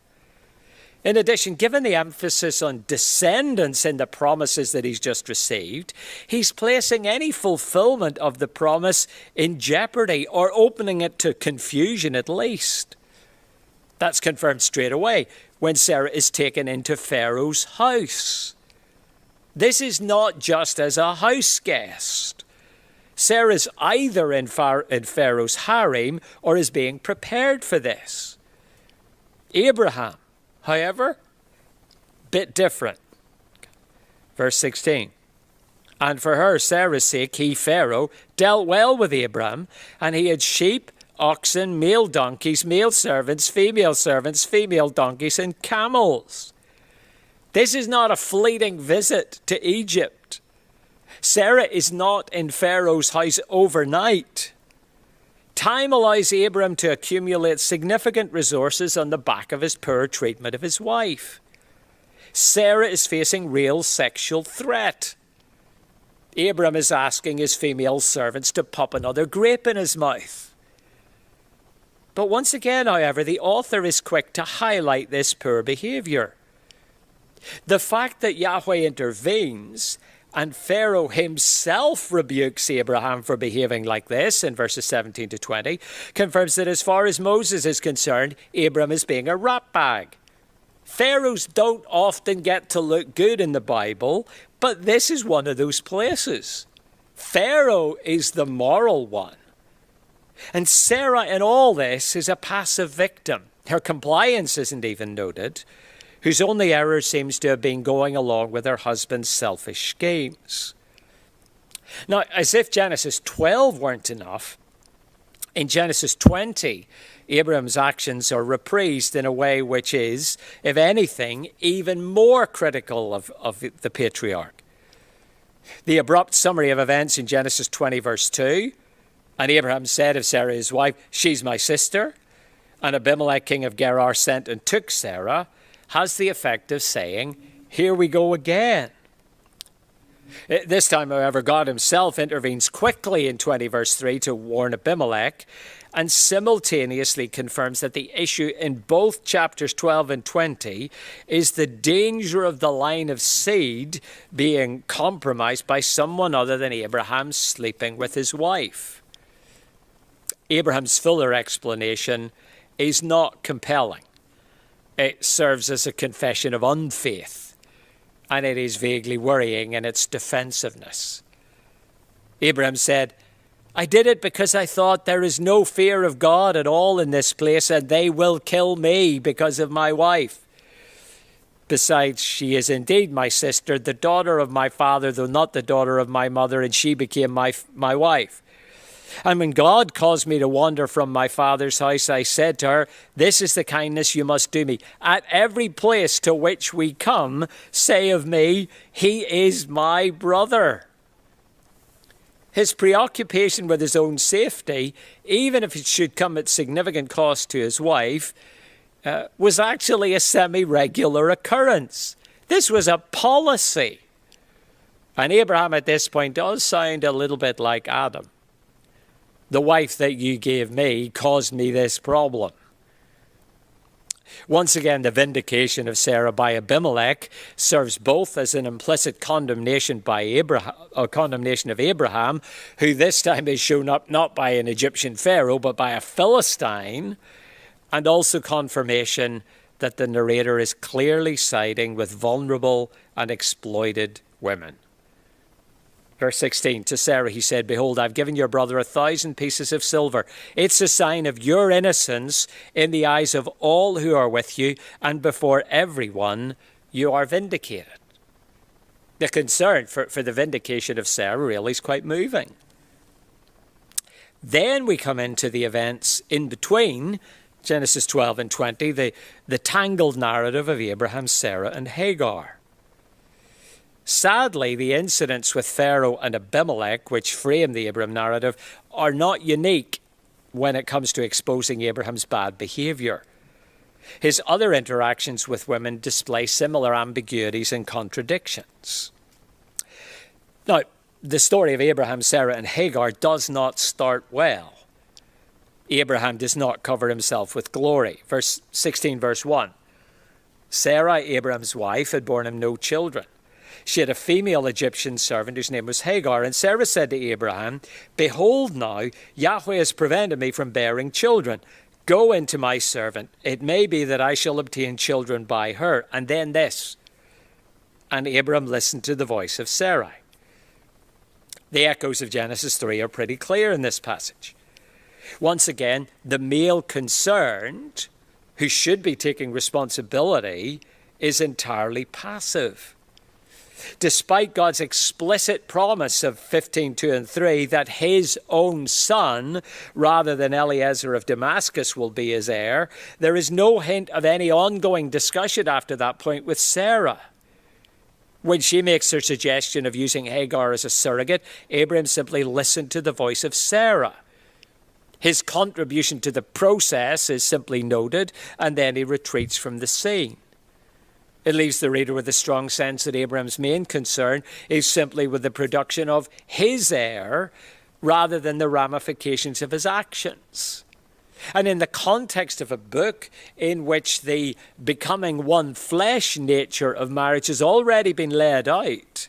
In addition, given the emphasis on descendants in the promises that he's just received, he's placing any fulfillment of the promise in jeopardy or opening it to confusion at least. That's confirmed straight away when Sarah is taken into Pharaoh's house. This is not just as a house guest. Sarah's either in Pharaoh's harem or is being prepared for this. Abraham, however, bit different. Verse 16. And for her, Sarah's sake, he, Pharaoh, dealt well with Abraham, and he had sheep, oxen, male donkeys, male servants, female donkeys, and camels. This is not a fleeting visit to Egypt. Sarah is not in Pharaoh's house overnight. Time allows Abram to accumulate significant resources on the back of his poor treatment of his wife. Sarah is facing real sexual threat. Abram is asking his female servants to pop another grape in his mouth. But once again, however, the author is quick to highlight this poor behavior. The fact that Yahweh intervenes and Pharaoh himself rebukes Abraham for behaving like this in verses 17 to 20 confirms that as far as Moses is concerned, Abram is being a ratbag. Pharaohs don't often get to look good in the Bible, but this is one of those places. Pharaoh is the moral one. And Sarah in all this is a passive victim. Her compliance isn't even noted, whose only error seems to have been going along with her husband's selfish schemes. Now, as if Genesis 12 weren't enough, in Genesis 20, Abraham's actions are reprised in a way which is, if anything, even more critical of the patriarch. The abrupt summary of events in Genesis 20, verse 2, and Abraham said of Sarah his wife, she's my sister, and Abimelech, king of Gerar, sent and took Sarah, has the effect of saying, here we go again. This time, however, God himself intervenes quickly in 20 verse 3 to warn Abimelech, and simultaneously confirms that the issue in both chapters 12 and 20 is the danger of the line of seed being compromised by someone other than Abraham sleeping with his wife. Abraham's fuller explanation is not compelling. It serves as a confession of unfaith, and it is vaguely worrying in its defensiveness. Abraham said, I did it because I thought there is no fear of God at all in this place, and they will kill me because of my wife. Besides, she is indeed my sister, the daughter of my father, though not the daughter of my mother, and she became my wife. And when God caused me to wander from my father's house, I said to her, this is the kindness you must do me. At every place to which we come, say of me, he is my brother. His preoccupation with his own safety, even if it should come at significant cost to his wife, was actually a semi-regular occurrence. This was a policy. And Abraham at this point does sound a little bit like Adam. The wife that you gave me caused me this problem. Once again, the vindication of Sarah by Abimelech serves both as an implicit condemnation by Abraham, or condemnation of Abraham, who this time is shown up not by an Egyptian pharaoh, but by a Philistine, and also confirmation that the narrator is clearly siding with vulnerable and exploited women. Verse 16, to Sarah he said, behold, I've given your brother 1,000 pieces of silver. It's a sign of your innocence in the eyes of all who are with you, and before everyone you are vindicated. The concern for the vindication of Sarah really is quite moving. Then we come into the events in between Genesis 12 and 20, the tangled narrative of Abraham, Sarah, and Hagar. Sadly, the incidents with Pharaoh and Abimelech, which frame the Abraham narrative, are not unique when it comes to exposing Abraham's bad behavior. His other interactions with women display similar ambiguities and contradictions. Now, the story of Abraham, Sarah, and Hagar does not start well. Abraham does not cover himself with glory. Verse 16, verse 1. Sarah, Abraham's wife, had borne him no children. She had a female Egyptian servant whose name was Hagar. And Sarah said to Abraham, behold now, Yahweh has prevented me from bearing children. Go into my servant. It may be that I shall obtain children by her. And then this. And Abram listened to the voice of Sarai. The echoes of Genesis 3 are pretty clear in this passage. Once again, the male concerned, who should be taking responsibility, is entirely passive. Despite God's explicit promise of 15:2 and 3 that his own son, rather than Eliezer of Damascus, will be his heir, there is no hint of any ongoing discussion after that point with Sarah. When she makes her suggestion of using Hagar as a surrogate, Abraham simply listened to the voice of Sarah. His contribution to the process is simply noted, and then he retreats from the scene. It leaves the reader with a strong sense that Abraham's main concern is simply with the production of his heir rather than the ramifications of his actions. And in the context of a book in which the becoming one flesh nature of marriage has already been laid out,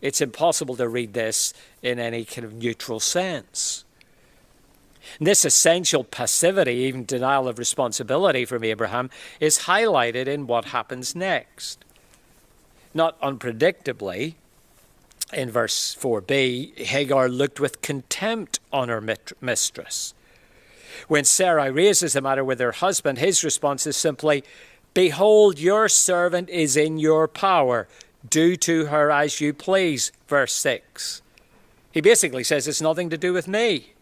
it's impossible to read this in any kind of neutral sense. And this essential passivity, even denial of responsibility from Abraham, is highlighted in what happens next. Not unpredictably, in verse 4b, Hagar looked with contempt on her mistress. When Sarai raises the matter with her husband, his response is simply, behold, your servant is in your power. Do to her as you please. Verse 6. He basically says it's nothing to do with me.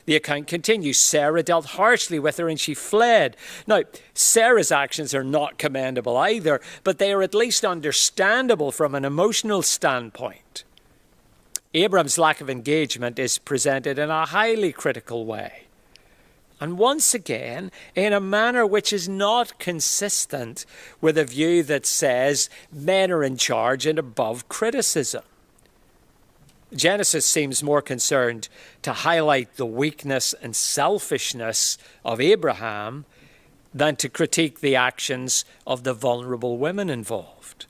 The account continues. Sarah dealt harshly with her and she fled. Now, Sarah's actions are not commendable either, but they are at least understandable from an emotional standpoint. Abram's lack of engagement is presented in a highly critical way. And once again, in a manner which is not consistent with a view that says men are in charge and above criticism. Genesis seems more concerned to highlight the weakness and selfishness of Abraham than to critique the actions of the vulnerable women involved.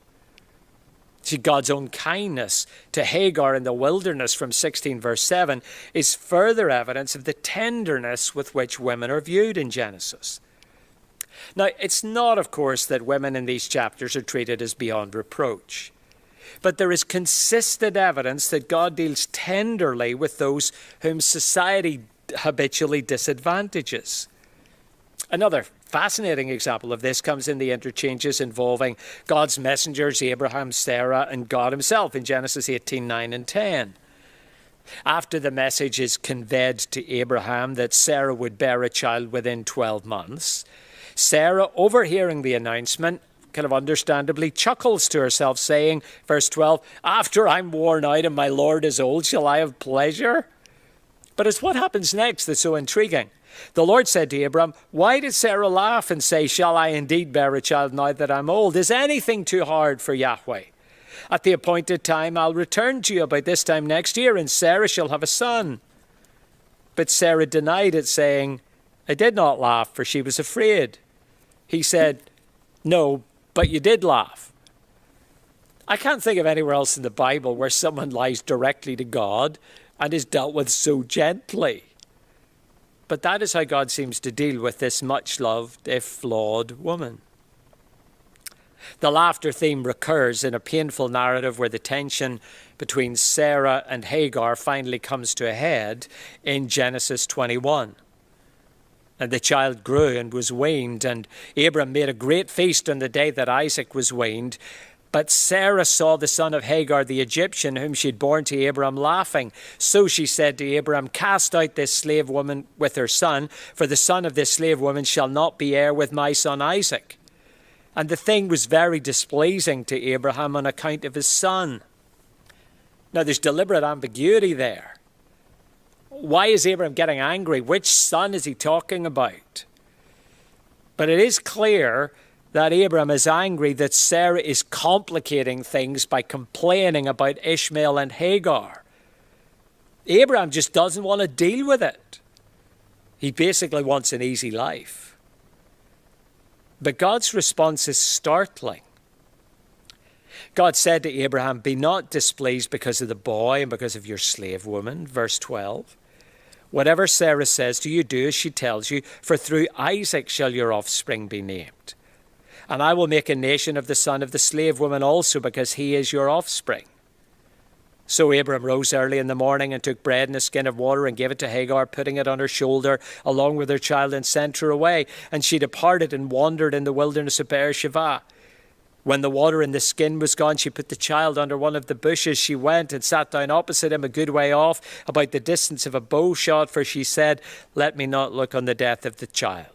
See, God's own kindness to Hagar in the wilderness from 16 verse 7 is further evidence of the tenderness with which women are viewed in Genesis. Now, it's not, of course, that women in these chapters are treated as beyond reproach. But there is consistent evidence that God deals tenderly with those whom society habitually disadvantages. Another fascinating example of this comes in the interchanges involving God's messengers, Abraham, Sarah, and God himself in Genesis 18, 9, and 10. After the message is conveyed to Abraham that Sarah would bear a child within 12 months, Sarah, overhearing the announcement, kind of understandably chuckles to herself, saying, verse 12, "After I'm worn out and my Lord is old, shall I have pleasure?" But it's what happens next that's so intriguing. The Lord said to Abram, "Why did Sarah laugh and say, 'Shall I indeed bear a child now that I'm old?' Is anything too hard for Yahweh? At the appointed time, I'll return to you about this time next year, and Sarah shall have a son." But Sarah denied it, saying, "I did not laugh, for she was afraid." He said, "No, but you did laugh." I can't think of anywhere else in the Bible where someone lies directly to God and is dealt with so gently. But that is how God seems to deal with this much-loved, if flawed, woman. The laughter theme recurs in a painful narrative where the tension between Sarah and Hagar finally comes to a head in Genesis 21. And the child grew and was weaned, and Abram made a great feast on the day that Isaac was weaned. But Sarah saw the son of Hagar the Egyptian, whom she had borne to Abram, laughing. So she said to Abram, "Cast out this slave woman with her son, for the son of this slave woman shall not be heir with my son Isaac." And the thing was very displeasing to Abraham on account of his son. Now there's deliberate ambiguity there. Why is Abraham getting angry? Which son is he talking about? But it is clear that Abraham is angry that Sarah is complicating things by complaining about Ishmael and Hagar. Abraham just doesn't want to deal with it. He basically wants an easy life. But God's response is startling. God said to Abraham, "Be not displeased because of the boy and because of your slave woman." Verse 12. "Whatever Sarah says to you, do as she tells you, for through Isaac shall your offspring be named. And I will make a nation of the son of the slave woman also, because he is your offspring." So Abram rose early in the morning and took bread and a skin of water and gave it to Hagar, putting it on her shoulder along with her child, and sent her away. And she departed and wandered in the wilderness of Beersheba. When the water in the skin was gone, she put the child under one of the bushes. She went and sat down opposite him a good way off, about the distance of a bow shot, for she said, "Let me not look on the death of the child."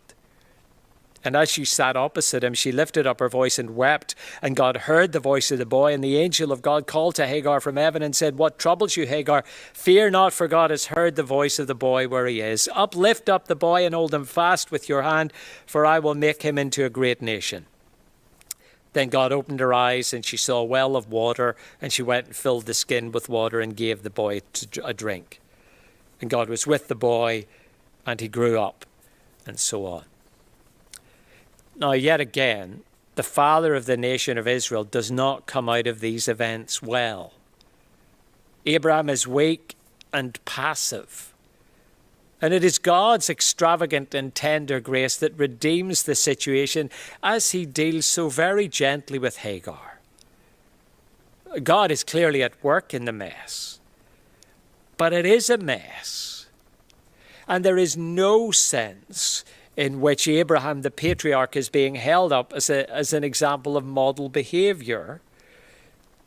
And as she sat opposite him, she lifted up her voice and wept. And God heard the voice of the boy. And the angel of God called to Hagar from heaven and said, "What troubles you, Hagar? Fear not, for God has heard the voice of the boy where he is. Lift up the boy and hold him fast with your hand, for I will make him into a great nation." Then God opened her eyes, and she saw a well of water, and she went and filled the skin with water and gave the boy a drink. And God was with the boy, and he grew up, and so on. Now, yet again, the father of the nation of Israel does not come out of these events well. Abraham is weak and passive. And it is God's extravagant and tender grace that redeems the situation as he deals so very gently with Hagar. God is clearly at work in the mess. But it is a mess. And there is no sense in which Abraham, the patriarch, is being held up as an example of model behavior,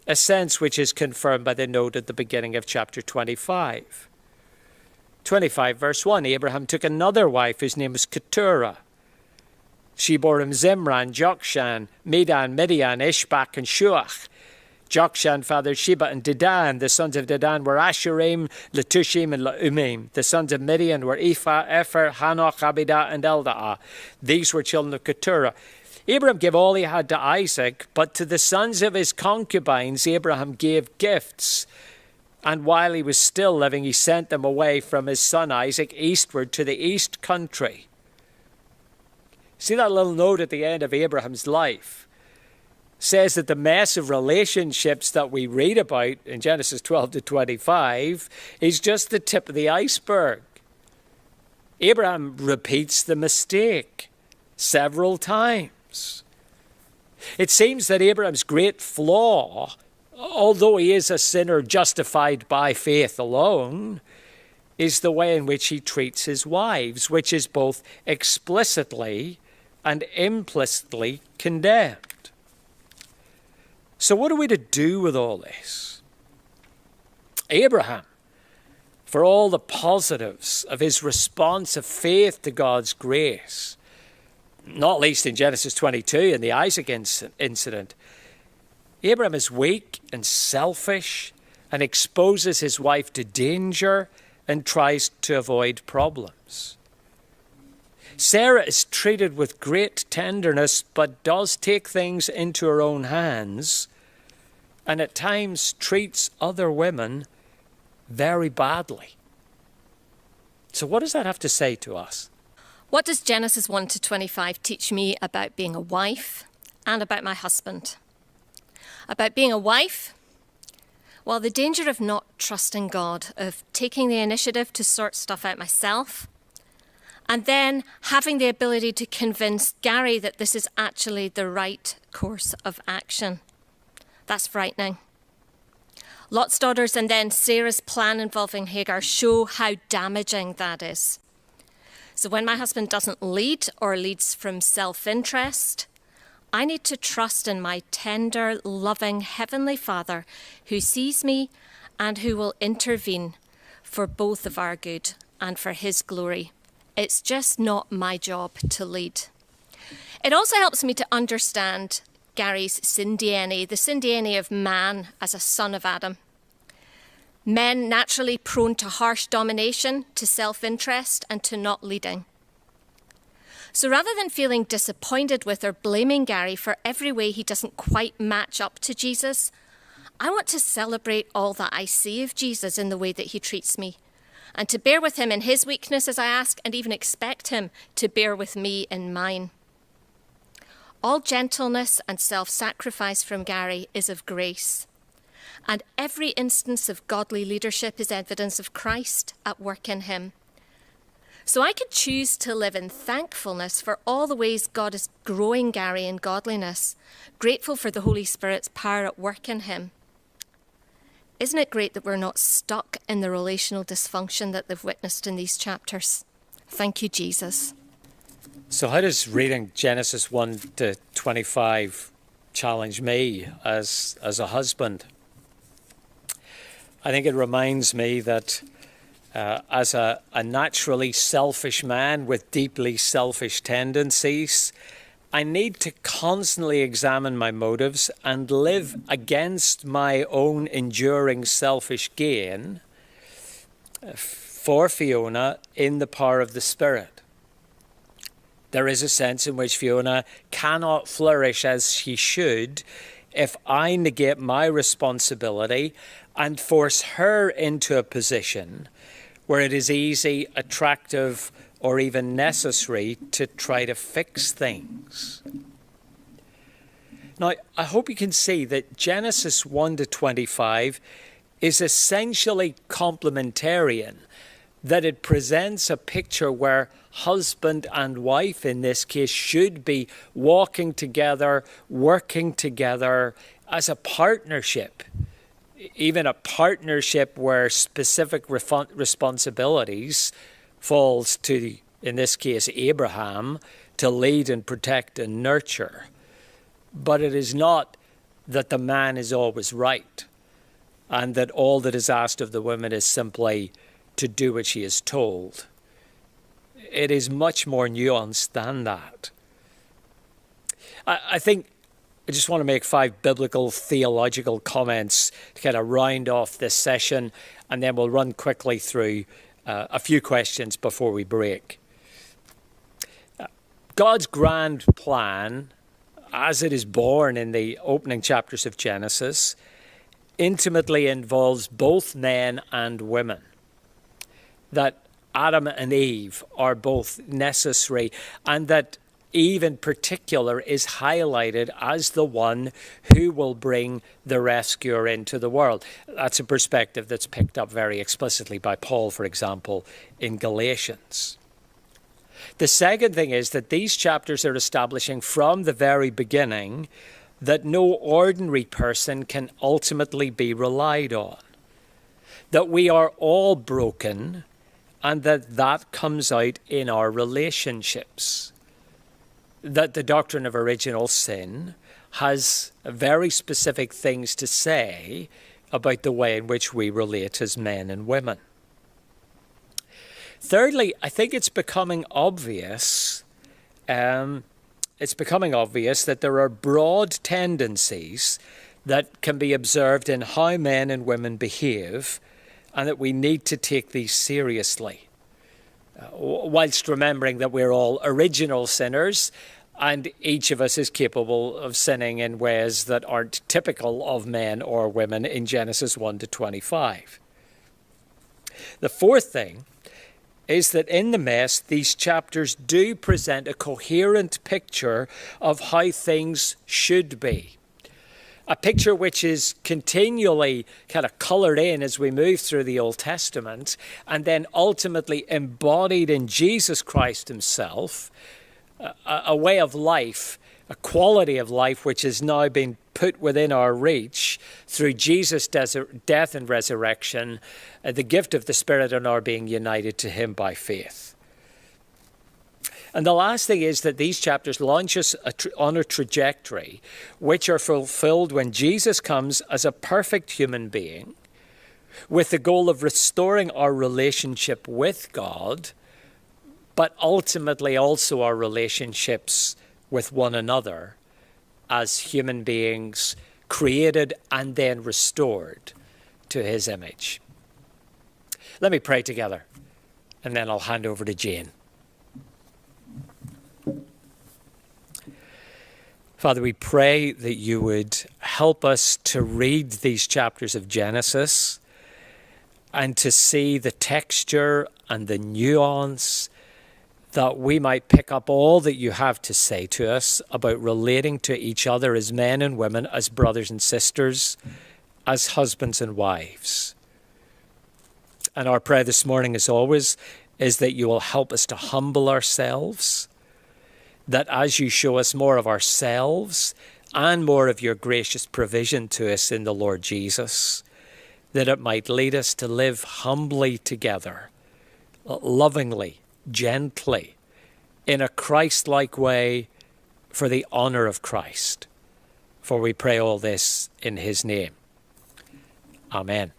a sense which is confirmed by the note at the beginning of chapter 25. 25 verse 1, Abraham took another wife whose name was Keturah. She bore him Zimran, Jokshan, Medan, Midian, Ishbak, and Shuach. Jokshan fathered Sheba and Dedan. The sons of Dedan were Ashurim, Letushim, and Laumim. The sons of Midian were Ephah, Epher, Hanoch, Abidah, and Eldaah. These were children of Keturah. Abraham gave all he had to Isaac, but to the sons of his concubines Abraham gave gifts. And while he was still living, he sent them away from his son Isaac eastward to the east country. See that little note at the end of Abraham's life? Says that the mess of relationships that we read about in Genesis 12 to 25 is just the tip of the iceberg. Abraham repeats the mistake several times. It seems that Abraham's great flaw, although he is a sinner justified by faith alone, is the way in which he treats his wives, which is both explicitly and implicitly condemned. So what are we to do with all this? Abraham, for all the positives of his response of faith to God's grace, not least in Genesis 22 and the Isaac incident, Abraham is weak and selfish and exposes his wife to danger and tries to avoid problems. Sarah is treated with great tenderness but does take things into her own hands and at times treats other women very badly. So what does that have to say to us? What does Genesis 1 to 25 teach me about being a wife and about my husband? About being a wife, well, the danger of not trusting God, of taking the initiative to sort stuff out myself, and then having the ability to convince Gary that this is actually the right course of action. That's frightening. Lot's daughters and then Sarah's plan involving Hagar show how damaging that is. So when my husband doesn't lead or leads from self-interest, I need to trust in my tender, loving Heavenly Father who sees me and who will intervene for both of our good and for his glory. It's just not my job to lead. It also helps me to understand Gary's sin DNA, the sin DNA of man as a son of Adam. Men naturally prone to harsh domination, to self-interest, and to not leading. So rather than feeling disappointed with or blaming Gary for every way he doesn't quite match up to Jesus, I want to celebrate all that I see of Jesus in the way that he treats me, and to bear with him in his weakness as I ask, and even expect him to bear with me in mine. All gentleness and self-sacrifice from Gary is of grace. And every instance of godly leadership is evidence of Christ at work in him. So I could choose to live in thankfulness for all the ways God is growing Gary in godliness, grateful for the Holy Spirit's power at work in him. Isn't it great that we're not stuck in the relational dysfunction that they've witnessed in these chapters? Thank you, Jesus. So how does reading Genesis 1 to 25 challenge me as a husband? I think it reminds me that as a naturally selfish man with deeply selfish tendencies, I need to constantly examine my motives and live against my own enduring selfish gain for Fiona in the power of the Spirit. There is a sense in which Fiona cannot flourish as she should if I negate my responsibility and force her into a position where it is easy, attractive, or even necessary to try to fix things. Now, I hope you can see that Genesis 1 to 25 is essentially complementarian, that it presents a picture where husband and wife, in this case, should be walking together, working together as a partnership, even a partnership where specific responsibilities falls to, in this case, Abraham, to lead and protect and nurture. But it is not that the man is always right and that all that is asked of the woman is simply to do what she is told. It is much more nuanced than that. I think I just want to make 5 biblical theological comments to kind of round off this session, and then we'll run quickly through a few questions before we break. God's grand plan, as it is born in the opening chapters of Genesis, intimately involves both men and women. That Adam and Eve are both necessary, and that Eve in particular is highlighted as the one who will bring the rescuer into the world. That's a perspective that's picked up very explicitly by Paul, for example, in Galatians. The second thing is that these chapters are establishing from the very beginning that no ordinary person can ultimately be relied on. That we are all broken, and that comes out in our relationships. That the doctrine of original sin has very specific things to say about the way in which we relate as men and women. Thirdly, I think it's becoming obvious that there are broad tendencies that can be observed in how men and women behave, and that we need to take these seriously, whilst remembering that we're all original sinners and each of us is capable of sinning in ways that aren't typical of men or women in Genesis 1 to 25. The fourth thing is that in the mess, these chapters do present a coherent picture of how things should be. A picture which is continually kind of coloured in as we move through the Old Testament, and then ultimately embodied in Jesus Christ himself, a way of life, a quality of life which has now been put within our reach through Jesus' death and resurrection, the gift of the Spirit and our being united to him by faith. And the last thing is that these chapters launch us on a trajectory which are fulfilled when Jesus comes as a perfect human being with the goal of restoring our relationship with God, but ultimately also our relationships with one another as human beings created and then restored to his image. Let me pray together, and then I'll hand over to Jane. Father, we pray that you would help us to read these chapters of Genesis and to see the texture and the nuance, that we might pick up all that you have to say to us about relating to each other as men and women, as brothers and sisters, as husbands and wives. And our prayer this morning, as always, is that you will help us to humble ourselves, that as you show us more of ourselves and more of your gracious provision to us in the Lord Jesus, that it might lead us to live humbly together, lovingly, gently, in a Christ-like way for the honour of Christ. For we pray all this in his name. Amen.